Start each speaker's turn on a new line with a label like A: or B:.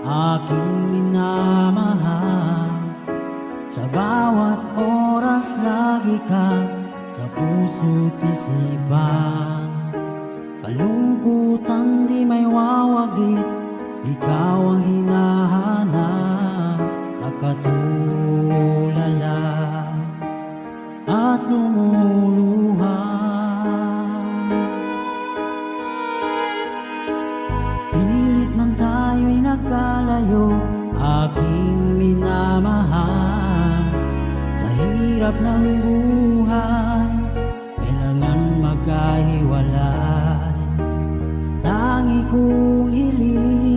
A: aking minamahal. Sa bawat oras lagi ka sa puso't isipan. Kalungkutan di may wawaglit, ikaw ang hinahanap. Nakatulala at lumuluha. Pilit man tayo'y nagkalayo, aking minamahal. Sa hirap ng buhay, kailangan magkahiwalay. Tangi ko